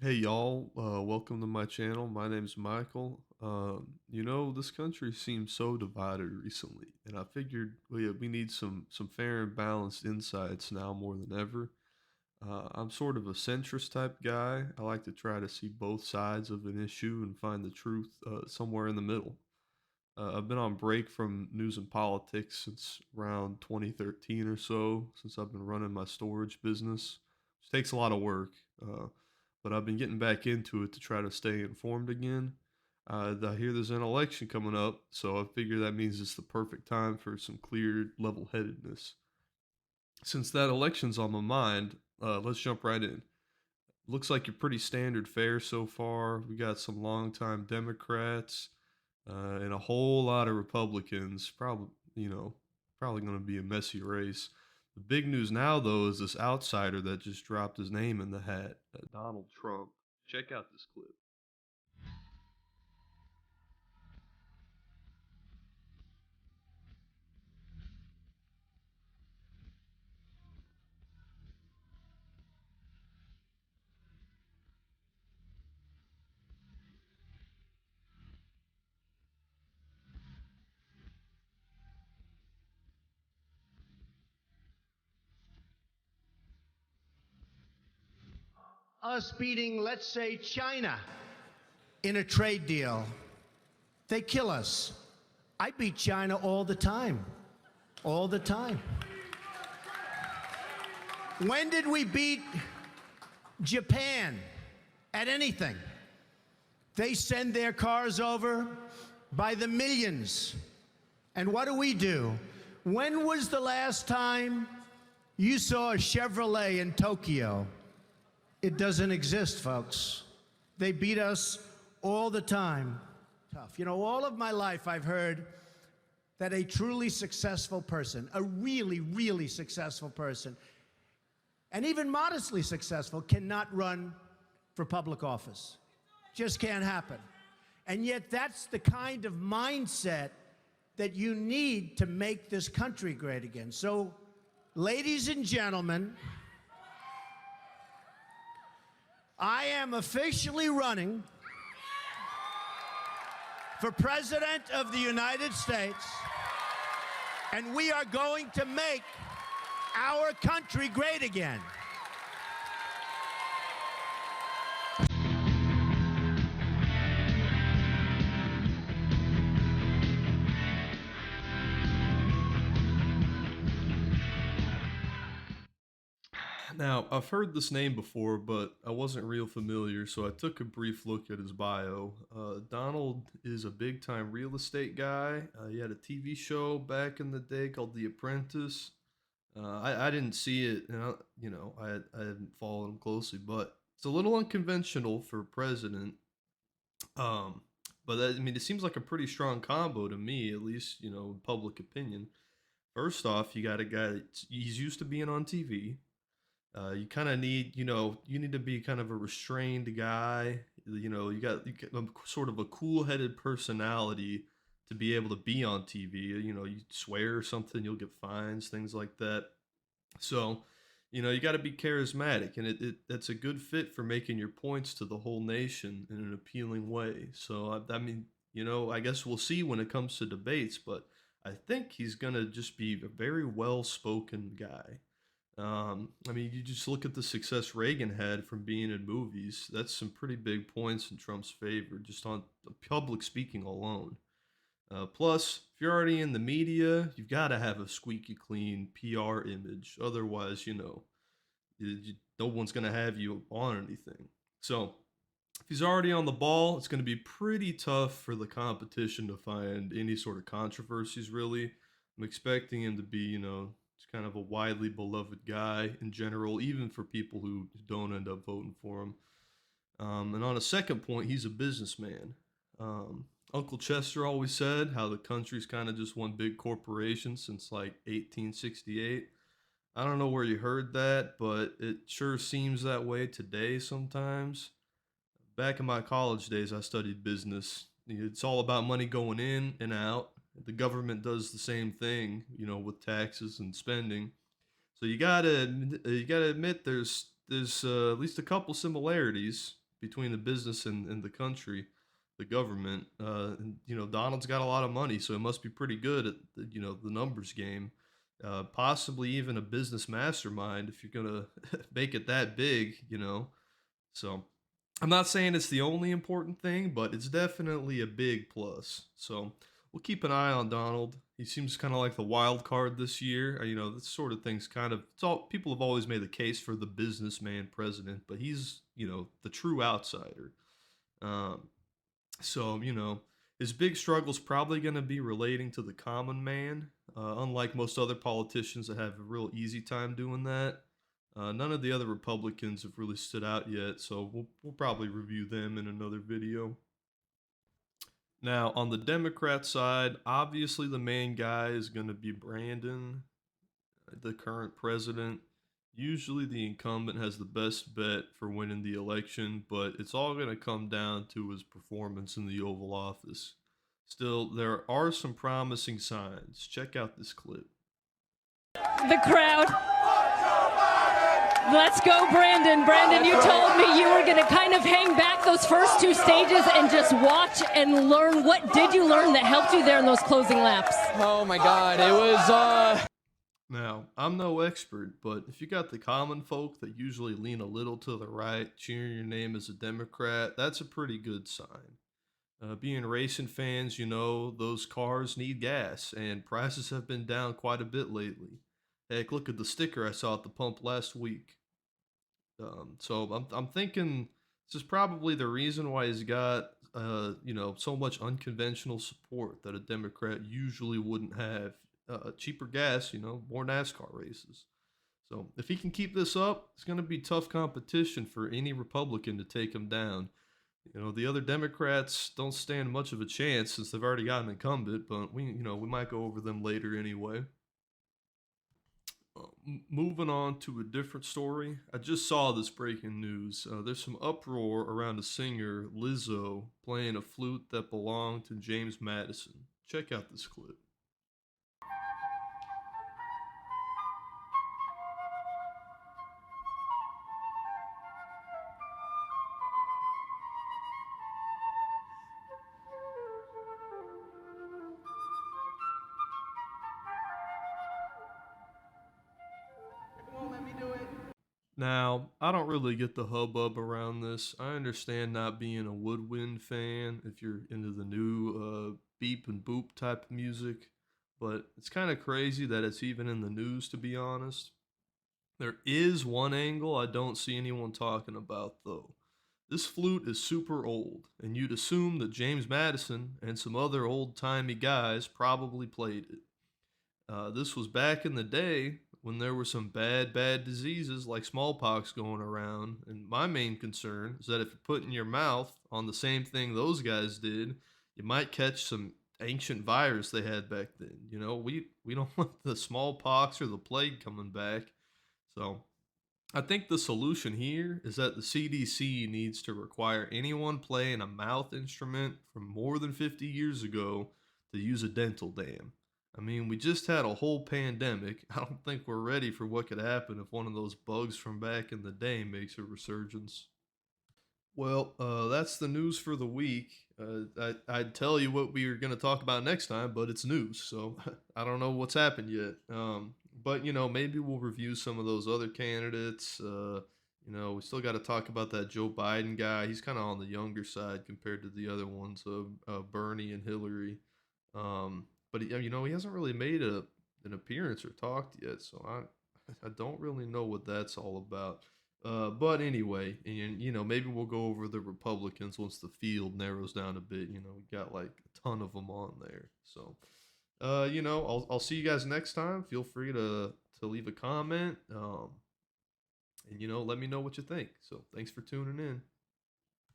Hey y'all, welcome to my channel. My name's Michael. This country seems so divided recently, and I figured we need some fair and balanced insights now more than ever. I'm sort of a centrist type guy. I like to try to see both sides of an issue and find the truth somewhere in the middle. I've been on break from news and politics since around 2013 or so, since I've been running my storage business, which takes a lot of work. But I've been getting back into it to try to stay informed again. I hear there's an election coming up, so I figure that means it's the perfect time for some clear level headedness. Since that election's on my mind, let's jump right in. Looks like you're pretty standard fare so far. We got some longtime Democrats and a whole lot of Republicans. Probably going to be a messy race. The big news now, though, is this outsider that just dropped his name in the hat, Donald Trump. Check out this clip. Us beating, let's say, China in a trade deal, they kill us. I beat China all the time. All the time. When did we beat Japan at anything? They send their cars over by the millions. And what do? When was the last time you saw a Chevrolet in Tokyo? It doesn't exist, folks. They beat us all the time. Tough. You know, all of my life I've heard that a truly successful person, a really, really successful person, and even modestly successful, cannot run for public office. Just can't happen. And yet that's the kind of mindset that you need to make this country great again. So, ladies and gentlemen, I am officially running for President of the United States, and we are going to make our country great again. Now, I've heard this name before, but I wasn't real familiar, so I took a brief look at his bio. Donald is a big time real estate guy. He had a TV show back in the day called The Apprentice. I didn't see it, and I hadn't followed him closely, but it's a little unconventional for president. Um, I mean, it seems like a pretty strong combo to me, at least, public opinion. First off, you got a guy he's used to being on TV. You kind of need, you need to be kind of a restrained guy. You got sort of a cool-headed personality to be able to be on TV. You swear or something, you'll get fines, things like that. So, you got to be charismatic, and that's a good fit for making your points to the whole nation in an appealing way. So, I mean, I guess we'll see when it comes to debates, but I think he's gonna just be a very well-spoken guy. I mean, you just look at the success Reagan had from being in movies. That's some pretty big points in Trump's favor, just on the public speaking alone. Plus, if you're already in the media, you've got to have a squeaky clean PR image. Otherwise, no one's going to have you on anything. So, if he's already on the ball, it's going to be pretty tough for the competition to find any sort of controversies, really. I'm expecting him to be, just kind of a widely beloved guy in general, even for people who don't end up voting for him. And on a second point, he's a businessman. Uncle Chester always said how the country's kind of just one big corporation since like 1868. I don't know where you heard that, but it sure seems that way today sometimes. Back in my college days, I studied business. It's all about money going in and out. The government does the same thing, with taxes and spending. So you gotta admit there's at least a couple similarities. between the business and the country, the government. And, Donald's got a lot of money, so it must be pretty good at the numbers game. Possibly even a business mastermind if you're gonna make it that big. So I'm not saying it's the only important thing, but it's definitely a big plus. So we'll keep an eye on Donald. He seems kind of like the wild card this year. This sort of thing's it's all people have always made the case for the businessman president, but he's, the true outsider. Um, so, his big struggle's probably going to be relating to the common man, unlike most other politicians that have a real easy time doing that. None of the other Republicans have really stood out yet, so we'll probably review them in another video. Now, on the Democrat side, obviously the main guy is going to be Brandon, the current president. Usually the incumbent has the best bet for winning the election, but it's all going to come down to his performance in the Oval Office. Still, there are some promising signs. Check out this clip. The crowd. Let's go, Brandon. Brandon, you told me you were going to kind of hang back those first two stages and just watch and learn. What did you learn that helped you there in those closing laps? Oh my God, it was Now, I'm no expert, but if you got the common folk that usually lean a little to the right, cheering your name as a Democrat, that's a pretty good sign. Being racing fans, those cars need gas, and prices have been down quite a bit lately. Heck, look at the sticker I saw at the pump last week. So I'm thinking this is probably the reason why he's got so much unconventional support that a Democrat usually wouldn't have. Cheaper gas, more NASCAR races. So if he can keep this up, it's going to be tough competition for any Republican to take him down. The other Democrats don't stand much of a chance since they've already got an incumbent, but we might go over them later anyway. Moving on to a different story. I just saw this breaking news. There's some uproar around a singer, Lizzo, playing a flute that belonged to James Madison. Check out this clip. Now, I don't really get the hubbub around this. I understand not being a woodwind fan if you're into the new beep and boop type of music, but it's kind of crazy that it's even in the news, to be honest. There is one angle I don't see anyone talking about, though. This flute is super old, and you'd assume that James Madison and some other old-timey guys probably played it. This was back in the day when there were some bad diseases like smallpox going around. And my main concern is that if you're putting your mouth on the same thing those guys did, you might catch some ancient virus they had back then. We don't want the smallpox or the plague coming back. So I think the solution here is that the CDC needs to require anyone playing a mouth instrument from more than 50 years ago to use a dental dam. I mean, we just had a whole pandemic. I don't think we're ready for what could happen if one of those bugs from back in the day makes a resurgence. Well, that's the news for the week. I'd tell you what we were going to talk about next time, but it's news, so I don't know what's happened yet. But maybe we'll review some of those other candidates. We still got to talk about that Joe Biden guy. He's kind of on the younger side compared to the other ones, Bernie and Hillary. But he hasn't really made an appearance or talked yet, so I don't really know what that's all about. But anyway, and maybe we'll go over the Republicans once the field narrows down a bit. We got like a ton of them on there. So, I'll see you guys next time. Feel free to leave a comment. And let me know what you think. So thanks for tuning in.